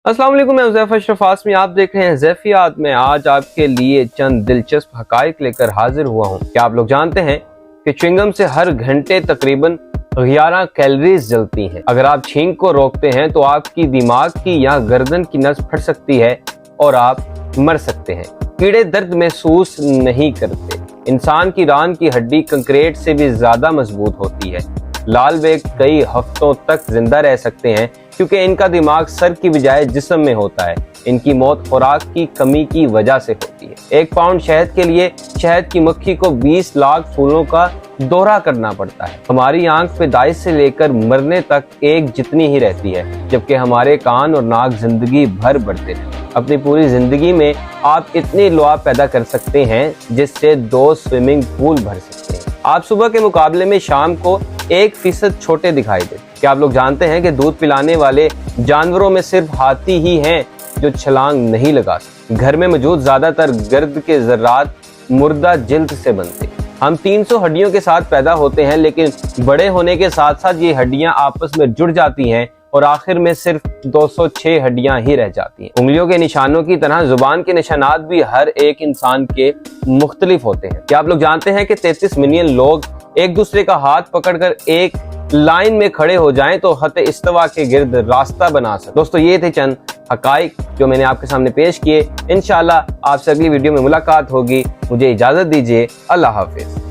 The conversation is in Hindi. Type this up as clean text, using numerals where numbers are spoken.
अस्सलाम वालेकुम, मैं ज़ैफ़ अशरफ आसमी। आप देख रहे हैं ज़ैफ़ियात में। आज आपके लिए चंद दिलचस्प हक़ाइक़ लेकर हाजिर हुआ हूँ। क्या आप लोग जानते हैं कि च्युइंगम से हर घंटे तकरीबन 11 कैलोरीज जलती हैं। अगर आप छींक को रोकते हैं तो आपकी दिमाग की या गर्दन की नस फट सकती है और आप मर सकते हैं। कीड़े दर्द महसूस नहीं करते। इंसान की रान की हड्डी कंक्रीट से भी ज्यादा मजबूत होती है। लाल बेग कई हफ्तों तक जिंदा रह सकते हैं क्योंकि इनका दिमाग सर की बजाय जिस्म में होता है। इनकी मौत खुराक की कमी की वजह से होती है। 1 पाउंड शहद के लिए शहद की मक्खी को 20 लाख फूलों का दौरा करना पड़ता है। हमारी आंख पैदाइश से लेकर मरने तक एक जितनी ही रहती है, जबकि हमारे कान और नाक जिंदगी भर बढ़ते हैं। अपनी पूरी जिंदगी में आप इतनी लुआ पैदा कर सकते हैं जिससे 2 स्विमिंग पूल भर सकते हैं। आप सुबह के मुकाबले में शाम को 1% छोटे दिखाई देते। क्या आप लोग जानते हैं कि दूध पिलाने वाले जानवरों में सिर्फ हाथी ही हैं जो छलांग नहीं लगा सकते। घर में मौजूद ज्यादातर गर्द के ज़र्रात मुर्दा जिल्द से बनते हैं। हम 300 हड्डियों के साथ पैदा होते हैं, लेकिन बड़े होने के साथ साथ ये हड्डियां आपस में जुड़ जाती हैं और आखिर में सिर्फ 206 हड्डियां ही रह जाती हैं। उंगलियों के निशानों की तरह जुबान के निशानात भी हर एक इंसान के मुख्तलिफ होते हैं। क्या आप लोग जानते हैं कि 33 मिलियन लोग एक दूसरे का हाथ पकड़कर एक लाइन में खड़े हो जाएं तो खत इस्तवा के गिर्द रास्ता बना सके। दोस्तों, ये थे चंद हकाइक जो मैंने आपके सामने पेश किए। इंशाल्लाह आपसे अगली वीडियो में मुलाकात होगी। मुझे इजाजत दीजिए। अल्लाह हाफिज।